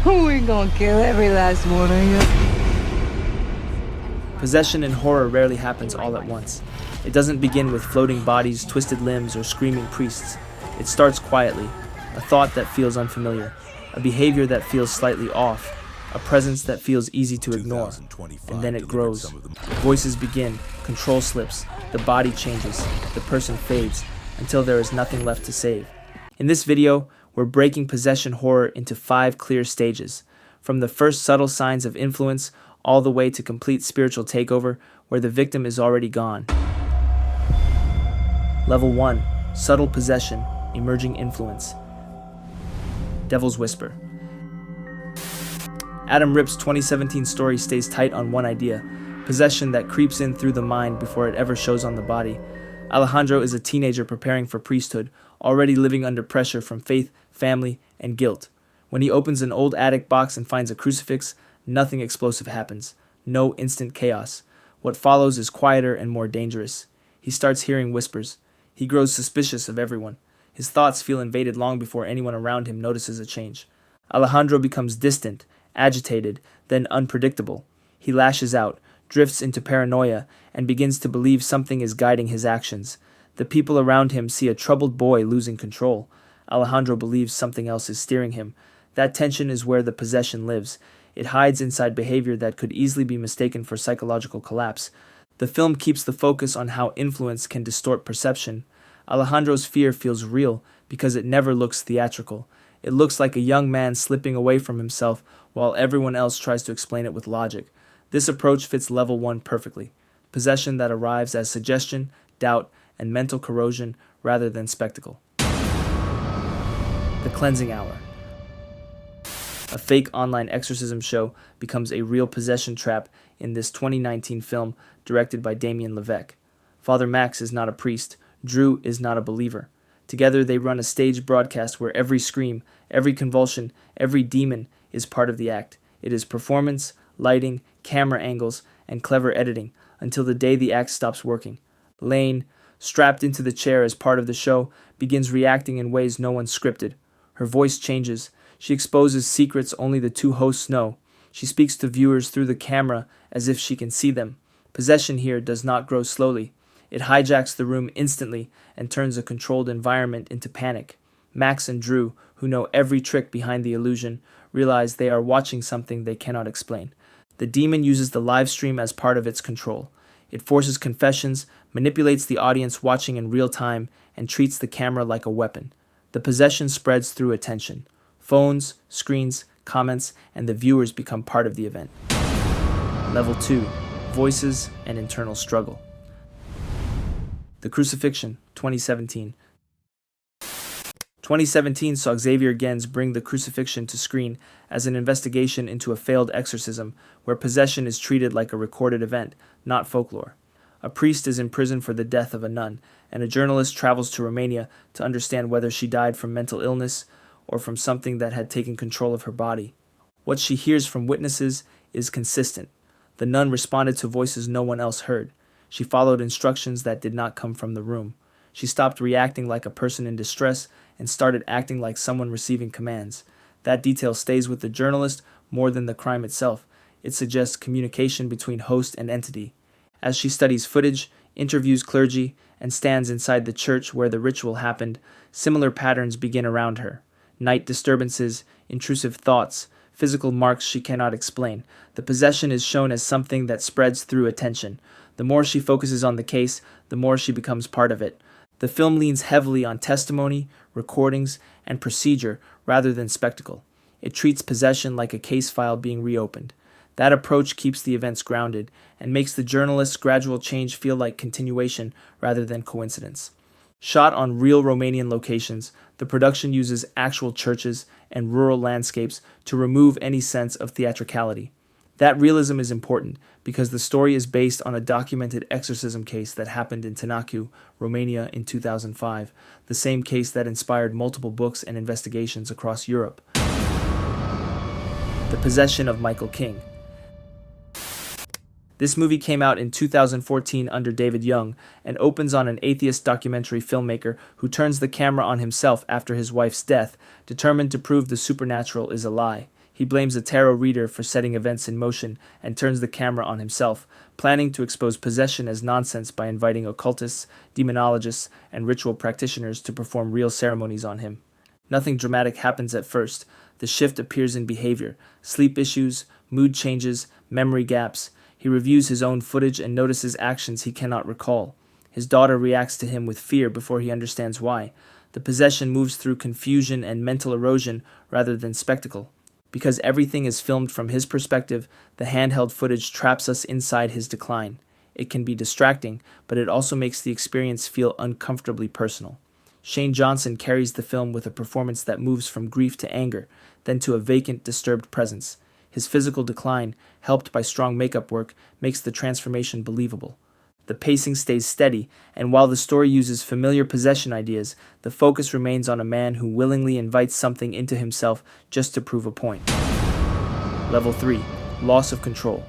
We gonna kill every last one of you. Possession in horror rarely happens all at once. It doesn't begin with floating bodies, twisted limbs, or screaming priests. It starts quietly, a thought that feels unfamiliar, a behavior that feels slightly off, a presence that feels easy to ignore. And then it grows. Voices begin, control slips, the body changes, the person fades, until there is nothing left to save. In this video, we're breaking possession horror into 5 clear stages, from the first subtle signs of influence all the way to complete spiritual takeover where the victim is already gone. Level 1. Subtle possession, emerging influence. Devil's Whisper. Adam Ripp's 2017 story stays tight on one idea, possession that creeps in through the mind before it ever shows on the body. Alejandro is a teenager preparing for priesthood, already living under pressure from faith, family, and guilt. When he opens an old attic box and finds a crucifix, nothing explosive happens. No instant chaos. What follows is quieter and more dangerous. He starts hearing whispers. He grows suspicious of everyone. His thoughts feel invaded long before anyone around him notices a change. Alejandro becomes distant, agitated, then unpredictable. He lashes out, drifts into paranoia, and begins to believe something is guiding his actions. The people around him see a troubled boy losing control. Alejandro believes something else is steering him. That tension is where the possession lives. It hides inside behavior that could easily be mistaken for psychological collapse. The film keeps the focus on how influence can distort perception. Alejandro's fear feels real because it never looks theatrical. It looks like a young man slipping away from himself while everyone else tries to explain it with logic. This approach fits level 1 perfectly. Possession that arrives as suggestion, doubt, and mental corrosion rather than spectacle. The Cleansing Hour. A fake online exorcism show becomes a real possession trap in this 2019 film directed by Damien Levesque. Father Max is not a priest. Drew is not a believer. Together they run a staged broadcast where every scream, every convulsion, every demon is part of the act. It is performance, lighting, camera angles, and clever editing until the day the act stops working. Lane, strapped into the chair as part of the show, begins reacting in ways no one scripted. Her voice changes. She exposes secrets only the 2 hosts know. She speaks to viewers through the camera as if she can see them. Possession here does not grow slowly. It hijacks the room instantly and turns a controlled environment into panic. Max and Drew, who know every trick behind the illusion, realize they are watching something they cannot explain. The demon uses the live stream as part of its control. It forces confessions, manipulates the audience watching in real time, and treats the camera like a weapon. The possession spreads through attention. Phones, screens, comments, and the viewers become part of the event. Level 2. Voices and internal struggle. The Crucifixion, 2017. 2017 saw Xavier Gens bring The Crucifixion to screen as an investigation into a failed exorcism where possession is treated like a recorded event, not folklore. A priest is in prison for the death of a nun, and a journalist travels to Romania to understand whether she died from mental illness or from something that had taken control of her body. What she hears from witnesses is consistent. The nun responded to voices no one else heard. She followed instructions that did not come from the room. She stopped reacting like a person in distress and started acting like someone receiving commands. That detail stays with the journalist more than the crime itself. It suggests communication between host and entity. As she studies footage, interviews clergy, and stands inside the church where the ritual happened, similar patterns begin around her. Night disturbances, intrusive thoughts, physical marks she cannot explain. The possession is shown as something that spreads through attention. The more she focuses on the case, the more she becomes part of it. The film leans heavily on testimony, recordings, and procedure rather than spectacle. It treats possession like a case file being reopened. That approach keeps the events grounded and makes the journalist's gradual change feel like continuation rather than coincidence. Shot on real Romanian locations, the production uses actual churches and rural landscapes to remove any sense of theatricality. That realism is important because the story is based on a documented exorcism case that happened in Târnacu, Romania in 2005, the same case that inspired multiple books and investigations across Europe. The Possession of Michael King. This movie came out in 2014 under David Young and opens on an atheist documentary filmmaker who turns the camera on himself after his wife's death, determined to prove the supernatural is a lie. He blames a tarot reader for setting events in motion and turns the camera on himself, planning to expose possession as nonsense by inviting occultists, demonologists, and ritual practitioners to perform real ceremonies on him. Nothing dramatic happens at first. The shift appears in behavior, sleep issues, mood changes, memory gaps. He reviews his own footage and notices actions he cannot recall. His daughter reacts to him with fear before he understands why. The possession moves through confusion and mental erosion rather than spectacle. Because everything is filmed from his perspective, the handheld footage traps us inside his decline. It can be distracting, but it also makes the experience feel uncomfortably personal. Shane Johnson carries the film with a performance that moves from grief to anger, then to a vacant, disturbed presence. His physical decline, helped by strong makeup work, makes the transformation believable. The pacing stays steady, and while the story uses familiar possession ideas, the focus remains on a man who willingly invites something into himself just to prove a point. Level 3. Loss of control.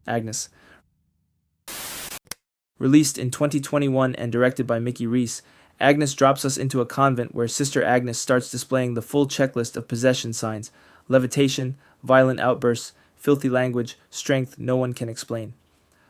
Agnes. Released in 2021 and directed by Mickey Reese, Agnes drops us into a convent where Sister Agnes starts displaying the full checklist of possession signs: levitation, violent outbursts, filthy language, strength no one can explain.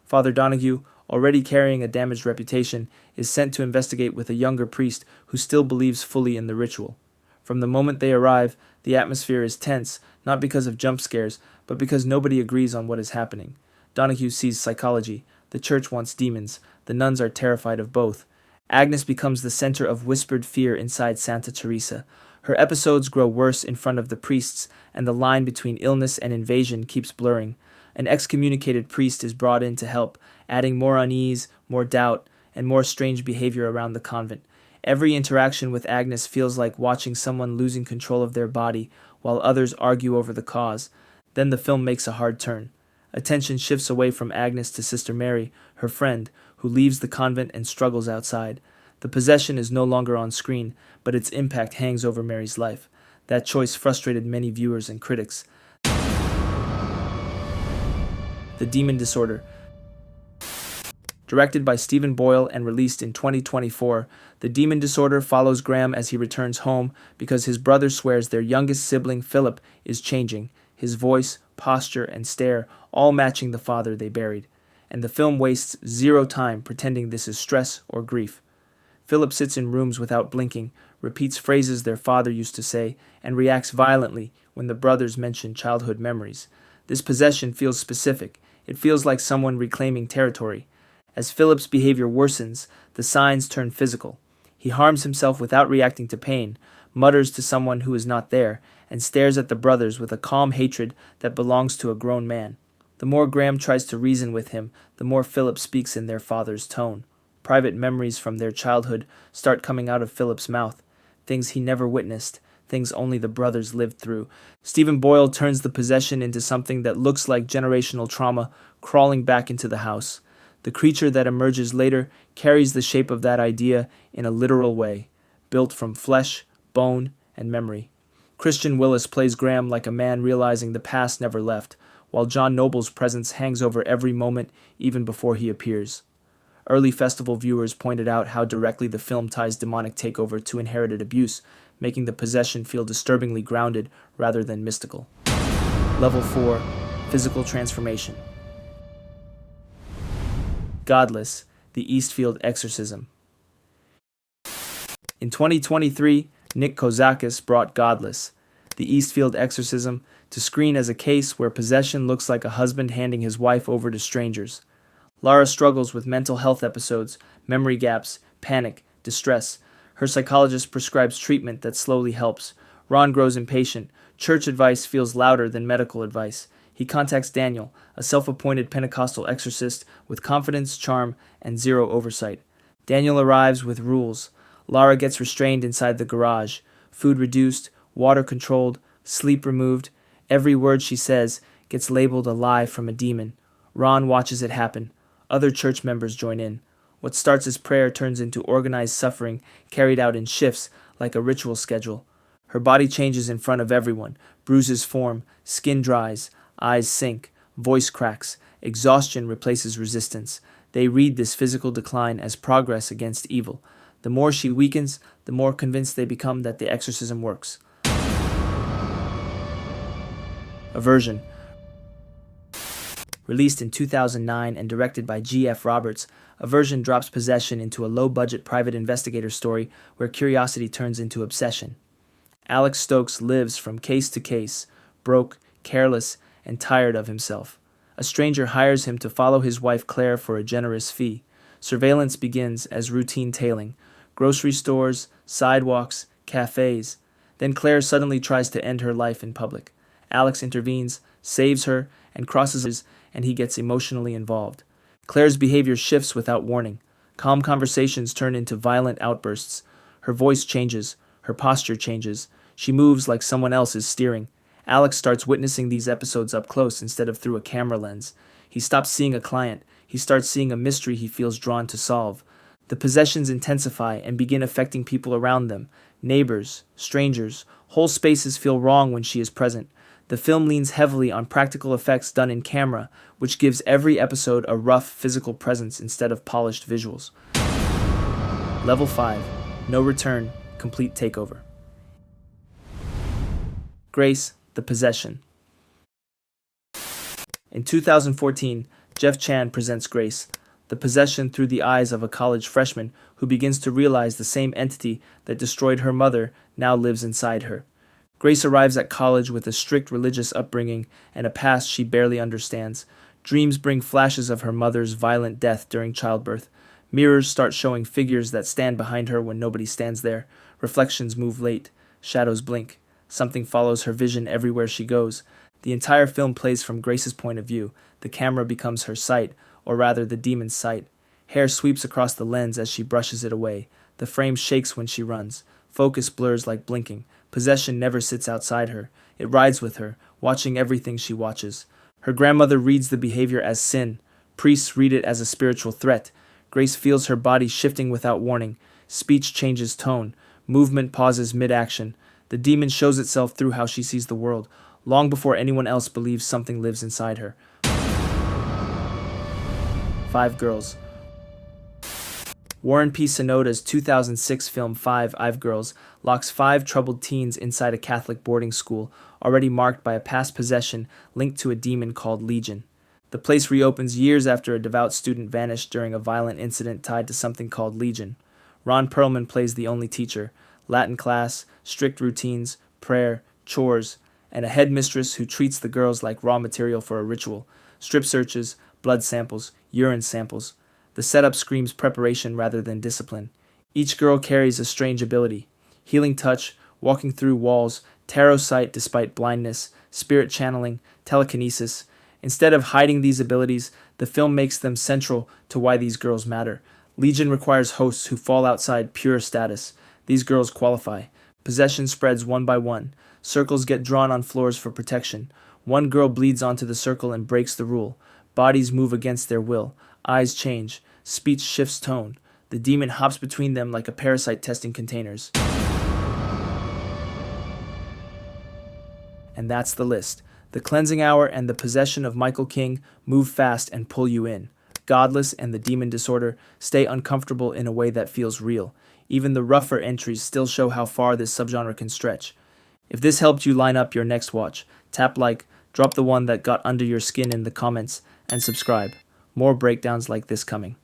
Father Donahue, already carrying a damaged reputation, is sent to investigate with a younger priest who still believes fully in the ritual. From the moment they arrive, the atmosphere is tense, not because of jump scares, but because nobody agrees on what is happening. Donahue sees psychology. The church wants demons. The nuns are terrified of both. Agnes becomes the center of whispered fear inside Santa Teresa. Her episodes grow worse in front of the priests, and the line between illness and invasion keeps blurring. An excommunicated priest is brought in to help, adding more unease, more doubt, and more strange behavior around the convent. Every interaction with Agnes feels like watching someone losing control of their body, while others argue over the cause. Then the film makes a hard turn. Attention shifts away from Agnes to Sister Mary, her friend, who leaves the convent and struggles outside. The possession is no longer on screen, but its impact hangs over Mary's life. That choice frustrated many viewers and critics. The Demon Disorder. Directed by Stephen Boyle and released in 2024, The Demon Disorder follows Graham as he returns home because his brother swears their youngest sibling, Philip, is changing, his voice, posture, and stare all matching the father they buried. And the film wastes zero time pretending this is stress or grief. Philip sits in rooms without blinking, repeats phrases their father used to say, and reacts violently when the brothers mention childhood memories. This possession feels specific. It feels like someone reclaiming territory. As Philip's behavior worsens, the signs turn physical. He harms himself without reacting to pain, mutters to someone who is not there, and stares at the brothers with a calm hatred that belongs to a grown man. The more Graham tries to reason with him, the more Philip speaks in their father's tone. Private memories from their childhood start coming out of Philip's mouth, things he never witnessed, things only the brothers lived through. Stephen Boyle turns the possession into something that looks like generational trauma crawling back into the house. The creature that emerges later carries the shape of that idea in a literal way, built from flesh, bone, and memory. Christian Willis plays Graham like a man realizing the past never left, while John Noble's presence hangs over every moment even before he appears. Early festival viewers pointed out how directly the film ties demonic takeover to inherited abuse, making the possession feel disturbingly grounded rather than mystical. Level 4. Physical Transformation. Godless, the Eastfield Exorcism. In 2023, Nick Kozakis brought Godless, the Eastfield Exorcism, to screen as a case where possession looks like a husband handing his wife over to strangers. Lara struggles with mental health episodes, memory gaps, panic, distress. Her psychologist prescribes treatment that slowly helps. Ron grows impatient. Church advice feels louder than medical advice. He contacts Daniel, a self-appointed Pentecostal exorcist with confidence, charm, and zero oversight. Daniel arrives with rules. Lara gets restrained inside the garage. Food reduced, water controlled, sleep removed. Every word she says gets labeled a lie from a demon. Ron watches it happen. Other church members join in. What starts as prayer turns into organized suffering, carried out in shifts like a ritual schedule. Her body changes in front of everyone. Bruises form, skin dries, eyes sink, voice cracks. Exhaustion replaces resistance. They read this physical decline as progress against evil. The more she weakens, the more convinced they become that the exorcism works. Aversion. Released in 2009 and directed by G.F. Roberts, Aversion drops possession into a low-budget private investigator story where curiosity turns into obsession. Alex Stokes lives from case to case, broke, careless, and tired of himself. A stranger hires him to follow his wife Claire for a generous fee. Surveillance begins as routine tailing. Grocery stores, sidewalks, cafes. Then Claire suddenly tries to end her life in public. Alex intervenes, saves her, and crosses, and he gets emotionally involved. Claire's behavior shifts without warning. Calm conversations turn into violent outbursts. Her voice changes. Her posture changes. She moves like someone else is steering. Alex starts witnessing these episodes up close instead of through a camera lens. He stops seeing a client. He starts seeing a mystery he feels drawn to solve. The possessions intensify and begin affecting people around them. Neighbors, strangers, whole spaces feel wrong when she is present. The film leans heavily on practical effects done in camera, which gives every episode a rough physical presence instead of polished visuals. Level 5. No return. Complete takeover. Grace, the possession. In 2014, Jeff Chan presents Grace, the possession through the eyes of a college freshman who begins to realize the same entity that destroyed her mother now lives inside her. Grace arrives at college with a strict religious upbringing and a past she barely understands. Dreams bring flashes of her mother's violent death during childbirth. Mirrors start showing figures that stand behind her when nobody stands there. Reflections move late. Shadows blink. Something follows her vision everywhere she goes. The entire film plays from Grace's point of view. The camera becomes her sight, or rather the demon's sight. Hair sweeps across the lens as she brushes it away. The frame shakes when she runs. Focus blurs like blinking. Possession never sits outside her. It rides with her, watching everything she watches. Her grandmother reads the behavior as sin. Priests read it as a spiritual threat. Grace feels her body shifting without warning. Speech changes tone. Movement pauses mid-action. The demon shows itself through how she sees the world, long before anyone else believes something lives inside her. 5 Girls. Warren P. Sonoda's 2006 film 5 Girls locks 5 troubled teens inside a Catholic boarding school, already marked by a past possession linked to a demon called Legion. The place reopens years after a devout student vanished during a violent incident tied to something called Legion. Ron Perlman plays the only teacher. Latin class, strict routines, prayer, chores, and a headmistress who treats the girls like raw material for a ritual. Strip searches, blood samples, urine samples. The setup screams preparation rather than discipline. Each girl carries a strange ability. Healing touch, walking through walls, tarot sight despite blindness, spirit channeling, telekinesis. Instead of hiding these abilities, the film makes them central to why these girls matter. Legion requires hosts who fall outside pure status. These girls qualify. Possession spreads one by one. Circles get drawn on floors for protection. One girl bleeds onto the circle and breaks the rule. Bodies move against their will. Eyes change. Speech shifts tone. The demon hops between them like a parasite testing containers. And that's the list. The Cleansing Hour and The Possession of Michael King move fast and pull you in. Godless and The Demon Disorder stay uncomfortable in a way that feels real. Even the rougher entries still show how far this subgenre can stretch. If this helped you line up your next watch, tap like, drop the one that got under your skin in the comments, and subscribe. More breakdowns like this coming.